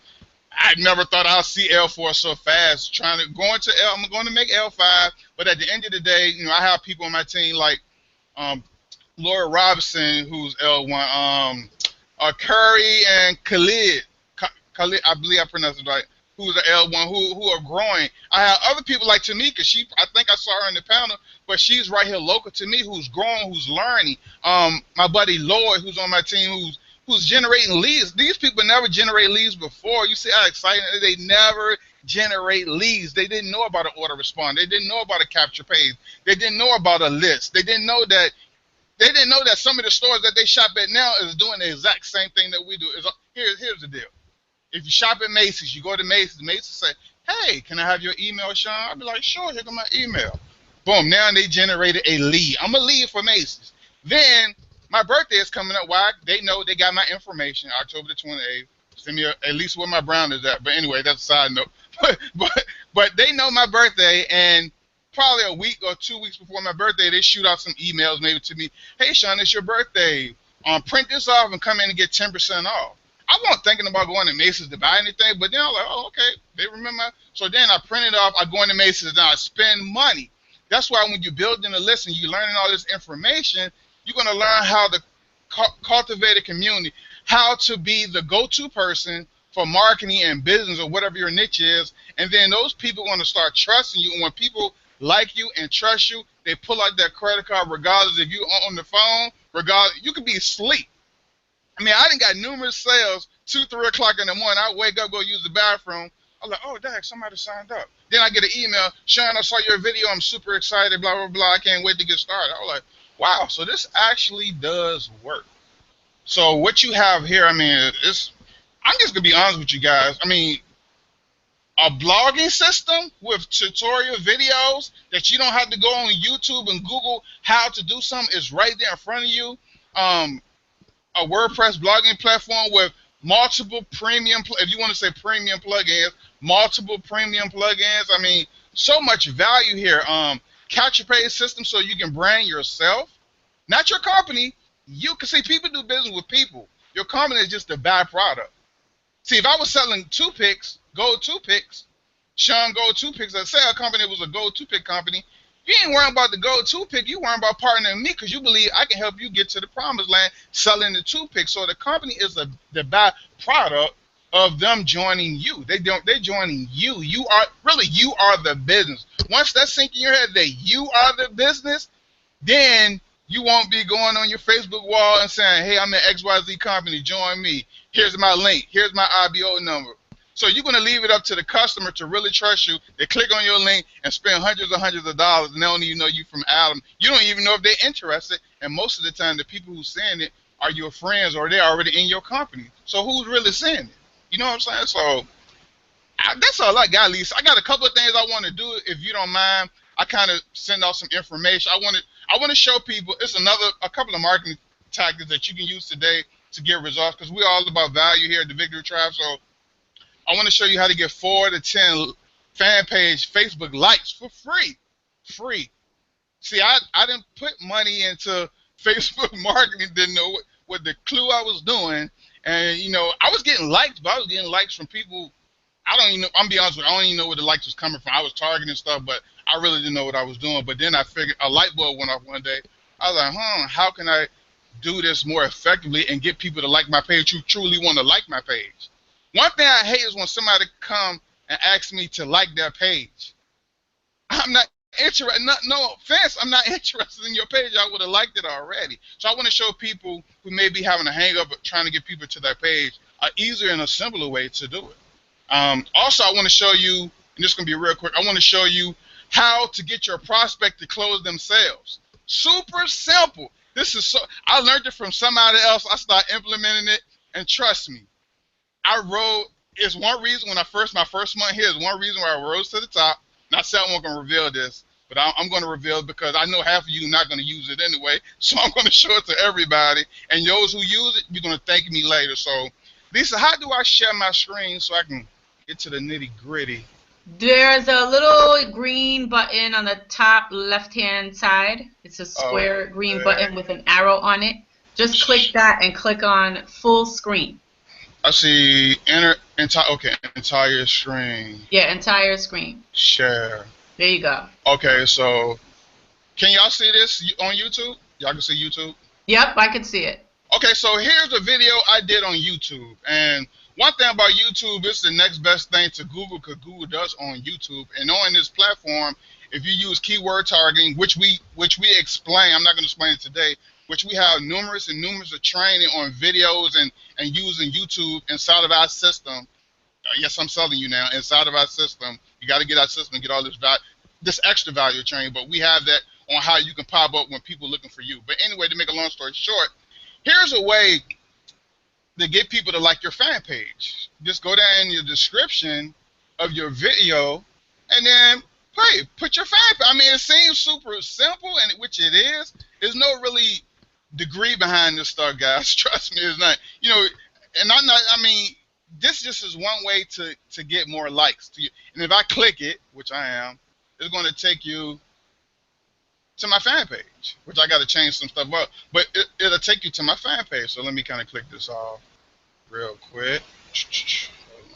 I never thought I'd see L4 so fast. I'm going to make L5, but at the end of the day, I have people on my team like Laura Robinson, who's L1, Curry and Khalid, I believe I pronounced it right, who's the L1, who are growing. I have other people like Tamika. I think I saw her in the panel, but she's right here local to me, who's growing, who's learning. My buddy Lloyd, who's on my team, who's generating leads. These people never generate leads before. You see how exciting they never generate leads. They didn't know about an autorespond. They didn't know about a capture page. They didn't know about a list. They didn't know that some of the stores that they shop at now is doing the exact same thing that we do. Here's the deal. If you shop at Macy's, you go to Macy's say, hey, can I have your email, Sean? I'll be like, sure, here come my email. Boom, now they generated a lead. I'm a lead for Macy's. Then my birthday is coming up. Why? They know they got my information, October the 28th. Send me at least where my brown is at. But anyway, that's a side note. But they know my birthday, and probably a week or 2 weeks before my birthday, they shoot out some emails maybe to me. Hey, Sean, it's your birthday. Print this off and come in and get 10% off. I wasn't thinking about going to Macy's to buy anything, but then I was like, oh, okay, they remember. So then I print it off, I go into Macy's, and I spend money. That's why when you're building a list and you're learning all this information, you're going to learn how to cultivate a community, how to be the go-to person for marketing and business or whatever your niche is, and then those people are going to start trusting you. And when people like you and trust you, they pull out their credit card regardless if you're on the phone, regardless. You could be asleep. I mean, I done got numerous sales, 2, 3 o'clock in the morning. I wake up, go use the bathroom. I'm like, oh, dang, somebody signed up. Then I get an email, Sean, I saw your video. I'm super excited, blah, blah, blah. I can't wait to get started. I was like, wow, so this actually does work. So what you have here, I mean, I'm just going to be honest with you guys. I mean, a blogging system with tutorial videos that you don't have to go on YouTube and Google how to do something is right there in front of you. A WordPress blogging platform with multiple premium, if you want to say premium plugins, multiple premium plugins. I mean, so much value here. Capture page system so you can brand yourself, not your company. You can see people do business with people. Your company is just a byproduct. See, if I was selling toothpicks, gold toothpicks, Sean Gold Toothpicks, let's say a company was a gold toothpick company, you ain't worrying about the gold toothpick. You worrying about partnering with me because you believe I can help you get to the promised land selling the toothpick. So the company is the byproduct of them joining you. They're joining you. You are the business. Once that sinks in your head that you are the business, then you won't be going on your Facebook wall and saying, hey, I'm an XYZ company, join me. Here's my link. Here's my IBO number. So you're going to leave it up to the customer to really trust you. They click on your link and spend hundreds of dollars, and they don't even know you from Adam. You don't even know if they're interested, and most of the time the people who's saying it are your friends or they're already in your company. So who's really saying it? You know what I'm saying? So that's all I got, Lisa. I got a couple of things I want to do, if you don't mind. I kind of send out some information. I want to show people it's a couple of marketing tactics that you can use today to get results, because we're all about value here at the Victory Tribe. So I want to show you how to get 4 to 10 fan page Facebook likes for free. Free. See, I didn't put money into Facebook marketing, didn't know what the clue I was doing. And, I was getting likes, but I was getting likes from people. I don't even know. I'm be honest with you, I don't even know where the likes was coming from. I was targeting stuff, but I really didn't know what I was doing. But then I figured a light bulb went off one day. I was like, how can I do this more effectively and get people to like my page who truly want to like my page? One thing I hate is when somebody come and ask me to like their page. I'm not interested. No offense, I'm not interested in your page. I would have liked it already. So I want to show people who may be having a hang up trying to get people to their page an easier and a simpler way to do it. Also, I want to show you, and this is going to be real quick, I want to show you how to get your prospect to close themselves. Super simple. This is so, I learned it from somebody else. I started implementing it, and trust me, it's one reason when my first month here is one reason why I rose to the top. Not saying I'm going to reveal this, but I'm going to reveal it because I know half of you are not going to use it anyway. So I'm going to show it to everybody. And those who use it, you're going to thank me later. So, Lisa, how do I share my screen so I can get to the nitty gritty? There's a little green button on the top left-hand side. It's a square green button with an arrow on it. Just click that and click on full screen. I see entire screen. Yeah, entire screen. Share. There you go. Okay, so can y'all see this on YouTube? Y'all can see YouTube? Yep, I can see it. Okay, so here's a video I did on YouTube. And one thing about YouTube, it's the next best thing to Google because Google does on YouTube. And on this platform, if you use keyword targeting, which we explain, I'm not going to explain it today, which we have numerous of training on videos and using YouTube inside of our system. Yes, I'm selling you now. Inside of our system, you got to get our system, get all this extra value training. But we have that on how you can pop up when people are looking for you. But anyway, to make a long story short, here's a way to get people to like your fan page. Just go down in your description of your video and then put your fan page. I mean, it seems super simple, and which it is. There's no really degree behind this stuff, guys. Trust me, it's not. You know, and I'm not. I mean, this just is one way to get more likes to you. And if I click it, which I am, it's going to take you to my fan page, which I got to change some stuff up. But it'll take you to my fan page. So let me kind of click this off real quick.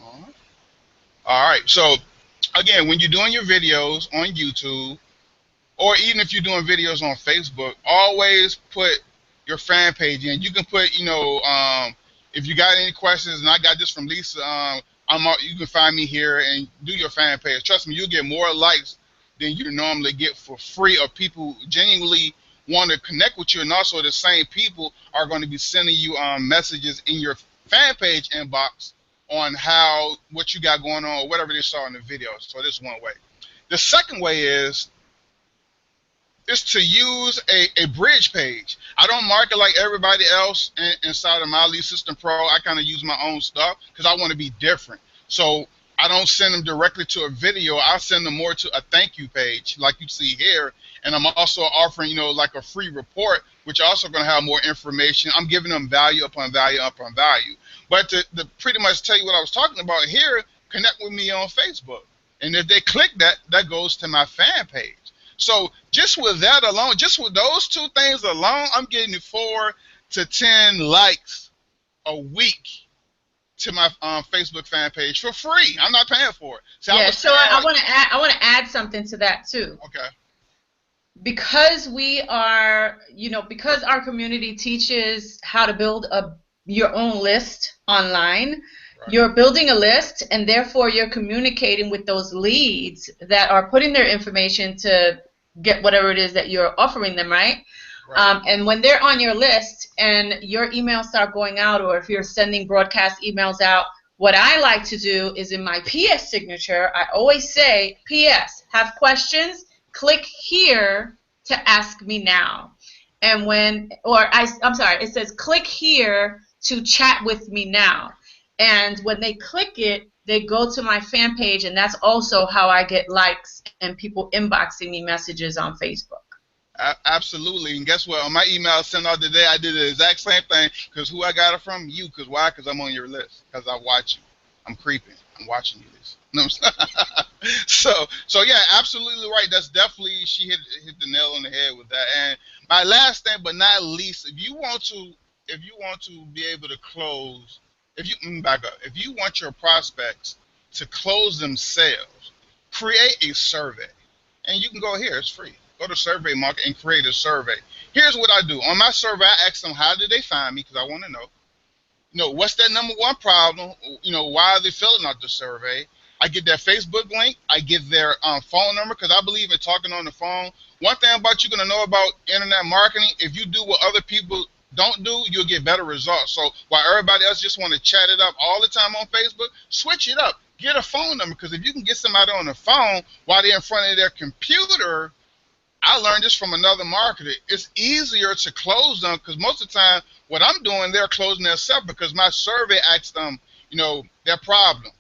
Hold on. All right. So again, when you're doing your videos on YouTube, or even if you're doing videos on Facebook, always put your fan page in. You can put, if you got any questions, and I got this from Lisa, you can find me here and do your fan page. Trust me, you'll get more likes than you normally get for free, or people genuinely want to connect with you, and also the same people are going to be sending you messages in your fan page inbox on what you got going on or whatever they saw in the video. So this is one way. The second way is to use a bridge page. I don't market like everybody else inside of my Lead System Pro. I kind of use my own stuff because I want to be different. So I don't send them directly to a video. I send them more to a thank you page like you see here. And I'm also offering, like a free report, which also going to have more information. I'm giving them value upon value upon value. But to pretty much tell you what I was talking about here, connect with me on Facebook. And if they click that, that goes to my fan page. So just with that alone, just with those two things alone, I'm getting 4 to 10 likes a week to my Facebook fan page for free. I'm not paying for it. So yeah, I want to add something to that too. Okay. Because we are, because our community teaches how to build your own list online, right. You're building a list, and therefore you're communicating with those leads that are putting their information to get whatever it is that you're offering them, right? Right. And when they're on your list and your emails start going out, or if you're sending broadcast emails out, what I like to do is in my PS signature, I always say, PS, have questions? Click here to ask me now. And it says click here to chat with me now. And when they click it, they go to my fan page, and that's also how I get likes and people inboxing me messages on Facebook. Absolutely. And guess what? On my email I sent out today, I did the exact same thing. Because who I got it from? You. Because why? Because I'm on your list. Because I watch you. I'm creeping. I'm watching you, Lisa. No, so yeah, absolutely right. That's definitely, she hit the nail on the head with that. And my last thing, but not least, if you want to be able to close, if you want your prospects to close themselves, create a survey. And you can go here, it's free. Go to Survey Market and create a survey. Here's what I do. On my survey, I ask them, how did they find me? Because I want to know. What's their number one problem? Why are they filling out the survey? I get their Facebook link. I get their phone number because I believe in talking on the phone. One thing about you're going to know about internet marketing, if you do what other people don't do, you'll get better results. So while everybody else just want to chat it up all the time on Facebook, switch it up. Get a phone number, because if you can get somebody on the phone while they're in front of their computer, I learned this from another marketer. It's easier to close them because most of the time what I'm doing, they're closing themselves because my survey asks them, their problem.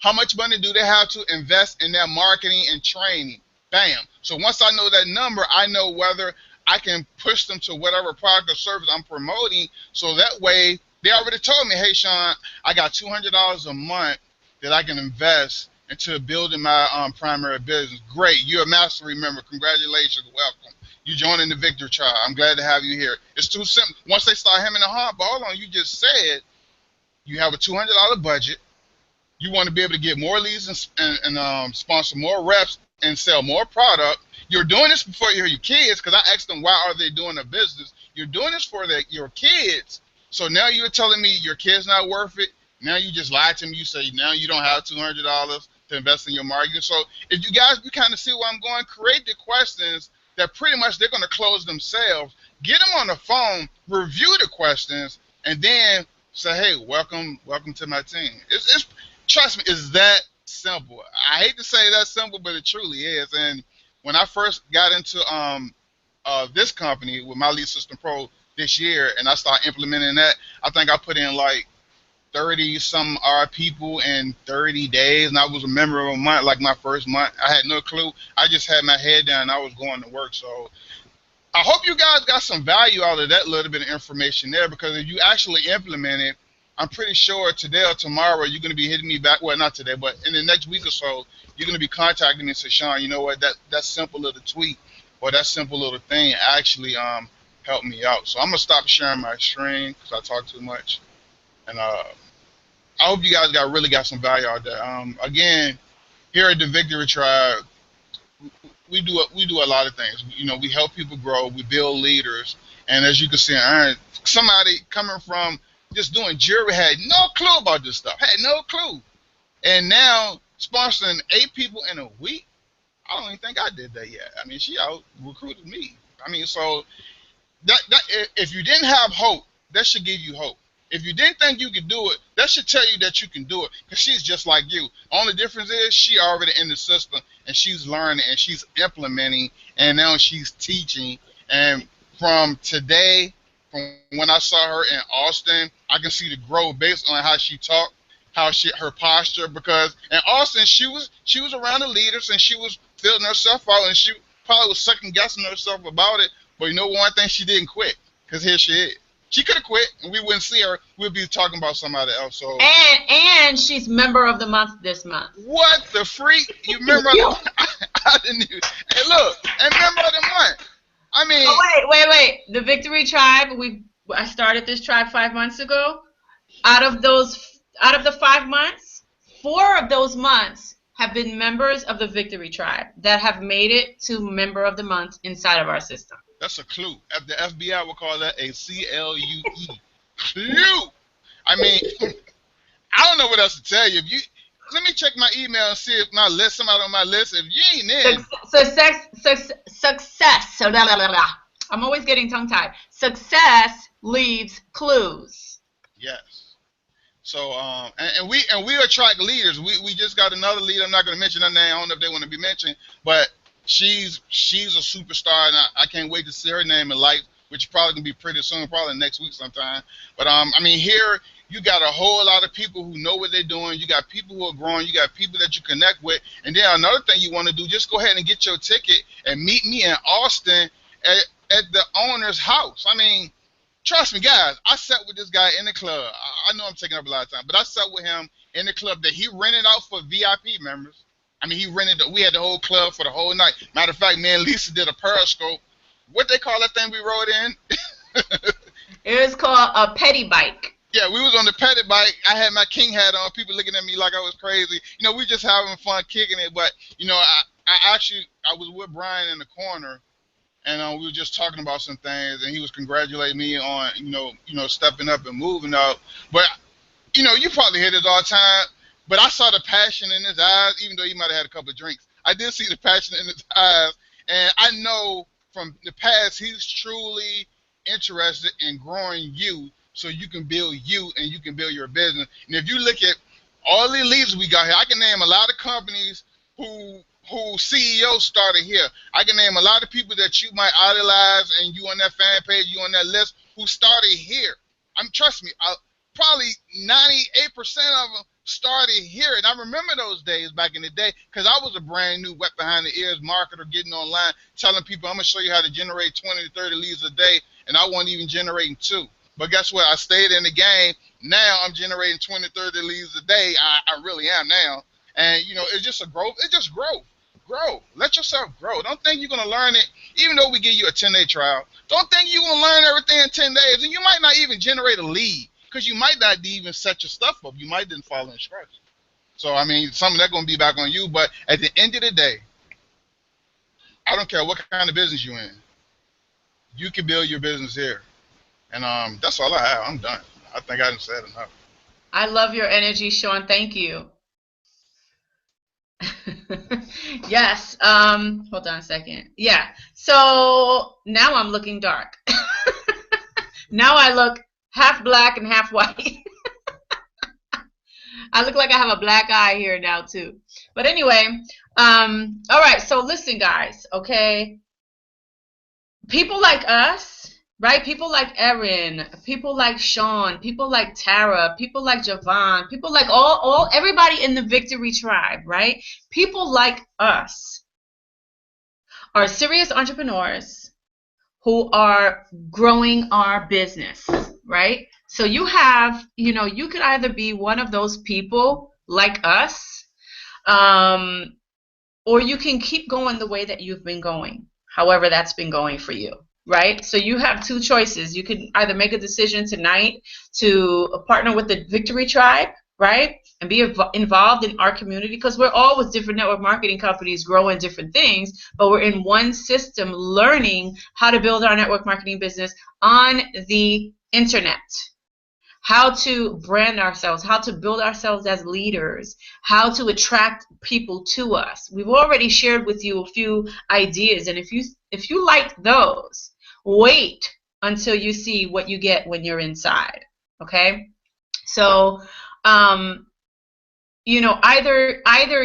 How much money do they have to invest in their marketing and training? Bam. So once I know that number, I know whether I can push them to whatever product or service I'm promoting. So that way, they already told me, hey, Sean, I got $200 a month that I can invest into building my primary business. Great. You're a mastery member. Congratulations. Welcome. You joining the Victory Tribe. I'm glad to have you here. It's too simple. Once they start hemming and hawing, but hold on, you just said you have a $200 budget. You want to be able to get more leads and sponsor more reps and sell more product. You're doing this for your kids, because I asked them, why are they doing a business? You're doing this for your kids. So now you're telling me your kid's not worth it. Now you just lied to me. You say now you don't have $200 to invest in your marketing. So if you kind of see where I'm going, create the questions that pretty much they're going to close themselves. Get them on the phone, review the questions, and then say, hey, welcome to my team. It's trust me, it's that simple. I hate to say that simple, but it truly is. And when I first got into this company with My Lead System Pro this year, and I started implementing that, I think I put in like 30-some odd people in 30 days, and I was a member of a month, like my first month. I had no clue. I just had my head down, and I was going to work. So I hope you guys got some value out of that little bit of information there, because if you actually implement it, I'm pretty sure today or tomorrow you're going to be hitting me back. Well, not today, but in the next week or so, you're going to be contacting me and say, Sean, you know what, that simple little tweet or that simple little thing actually helped me out. So I'm going to stop sharing my screen because I talk too much. And I hope you guys really got some value out there. Again, here at the Victory Tribe, we do a lot of things. We help people grow. We build leaders. And as you can see, somebody coming from just doing jewelry had no clue about this stuff. Had no clue. And now sponsoring 8 people in a week, I don't even think I did that yet. I mean, she out recruited me. I mean, so that if you didn't have hope, that should give you hope. If you didn't think you could do it, that should tell you that you can do it, because she's just like you. Only difference is she already in the system, and she's learning, and she's implementing, and now she's teaching. And from today, from when I saw her in Austin, I can see the growth based on how she talked, her posture, because in Austin, she was around the leaders, and she was filling herself out, and she probably was second-guessing herself about it. But you know one thing, she didn't quit, because here she is. She could have quit, and we wouldn't see her. We'd be talking about somebody else. So and she's member of the month this month. What the freak? You member of the month? I didn't even. Hey, look, and member of the month. I mean. Oh, wait. The Victory Tribe. I started this tribe 5 months ago. Out of the 5 months, 4 of those months have been members of the Victory Tribe that have made it to member of the month inside of our system. That's a clue. The FBI will call that a CLUE. Clue. I mean, I don't know what else to tell you. Let me check my email and see if somebody on my list. If you ain't in. Success. Blah, blah, blah. I'm always getting tongue-tied. Success leaves clues. Yes. So and we attract leaders. We just got another leader. I'm not going to mention her name. I don't know if they want to be mentioned, but she's a superstar, and I can't wait to see her name in light, which is probably going to be pretty soon, probably next week sometime. But, I mean, here you got a whole lot of people who know what they're doing. You got people who are growing. You got people that you connect with. And then another thing you want to do, just go ahead and get your ticket and meet me in Austin at the owner's house. I mean, trust me, guys, I sat with this guy in the club. I know I'm taking up a lot of time, but I sat with him in the club that he rented out for VIP members. I mean, we had the whole club for the whole night. Matter of fact, me and Lisa did a Periscope. What they call that thing we rode in? It was called a petty bike. Yeah, we was on the petty bike. I had my king hat on. People looking at me like I was crazy. We just having fun kicking it. But, I was with Brian in the corner, and we were just talking about some things, and he was congratulating me on, stepping up and moving up. But, you probably hear this all the time. But I saw the passion in his eyes, even though he might have had a couple of drinks. I did see the passion in his eyes, and I know from the past he's truly interested in growing you so you can build you and you can build your business. And if you look at all the leaders we got here, I can name a lot of companies who CEOs started here. I can name a lot of people that you might idolize and you on that fan page, you on that list, who started here. Trust me, probably 98% of them started here. And I remember those days back in the day because I was a brand new wet behind the ears marketer getting online, telling people I'm going to show you how to generate 20 to 30 leads a day, and I wasn't even generating 2. But guess what? I stayed in the game. Now I'm generating 20 to 30 leads a day. I really am now. And, you know, it's just a growth. It's just growth. Grow. Let yourself grow. Don't think you're going to learn it, even though we give you a 10-day trial. Don't think you're going to learn everything in 10 days. And you might not even generate a lead because you might not even set your stuff up. You might didn't follow instructions. So, I mean, some of that's going to be back on you. But at the end of the day, I don't care what kind of business you're in. You can build your business here. And that's all I have. I'm done. I think I done said enough. I love your energy, Sean. Thank you. Yes. Hold on a second. Yeah. So now I'm looking dark. Now I look half black and half white. I look like I have a black eye here now too. But anyway, all right. So listen, guys. Okay. People like us. Right? People like Erin, people like Sean, people like Tara, people like Javon, people like everybody in the Victory Tribe, right? People like us are serious entrepreneurs who are growing our business, right? So you have, you know, you could either be one of those people like us, or you can keep going the way that you've been going, however that's been going for you. Right? So you have 2 choices. You can either make a decision tonight to partner with the Victory Tribe, right? And be involved in our community, because we're all with different network marketing companies growing different things, but we're in one system learning how to build our network marketing business on the internet. How to brand ourselves, how to build ourselves as leaders, how to attract people to us. We've already shared with you a few ideas, and if you like those, wait until you see what you get when you're inside. Okay? So, you know, either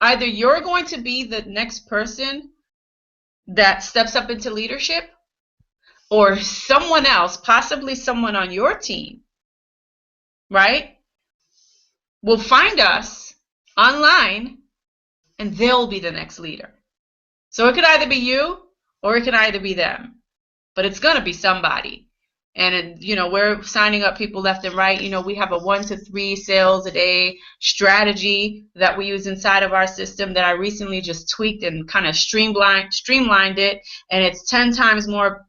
you're going to be the next person that steps up into leadership, or someone else, possibly someone on your team, right, will find us online and they'll be the next leader. So it could either be you or it can either be them, but it's going to be somebody. And, you know, we're signing up people left and right. You know, we have a 1 to 3 sales a day strategy that we use inside of our system that I recently just tweaked and kind of streamlined it. And it's 10 times more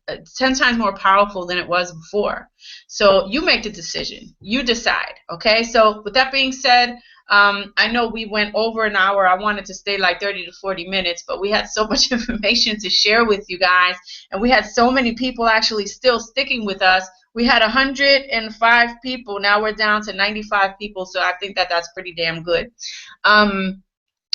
powerful than it was before. So you make the decision. You decide. Okay. So with that being said, I know we went over an hour. I wanted to stay like 30 to 40 minutes, but we had so much information to share with you guys, and we had so many people actually still sticking with us. We had 105 people. Now we're down to 95 people, so I think that that's pretty damn good.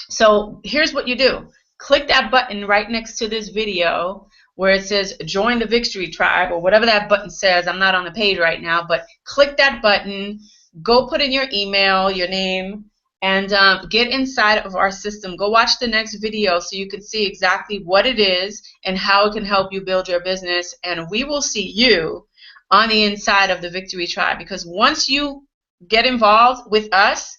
So here's what you do. Click that button right next to this video where it says join the Victory Tribe, or whatever that button says. I'm not on the page right now, but click that button. Go put in your email, your name, and get inside of our system. Go watch the next video so you can see exactly what it is and how it can help you build your business. And we will see you on the inside of the Victory Tribe, because once you get involved with us,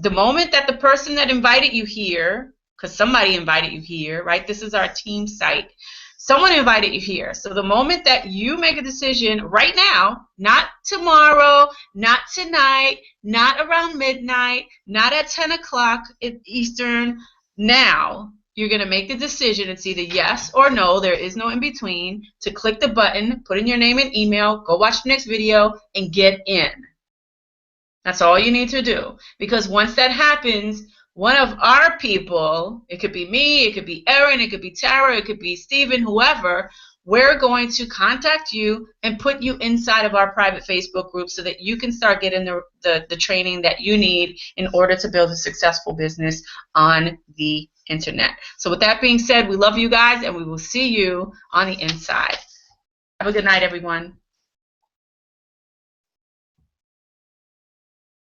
the moment that the person that invited you here, because somebody invited you here, right? This is our team site. Someone invited you here. So the moment that you make a decision right now, not tomorrow, not tonight, not around midnight, not at 10 o'clock Eastern, now you're going to make the decision. It's either yes or no. There is no in between. To click the button, put in your name and email, go watch the next video, and get in. That's all you need to do. Because once that happens, one of our people, it could be me, it could be Erin, it could be Tara, it could be Steven, whoever, we're going to contact you and put you inside of our private Facebook group so that you can start getting the training that you need in order to build a successful business on the internet. So with that being said, we love you guys, and we will see you on the inside. Have a good night, everyone.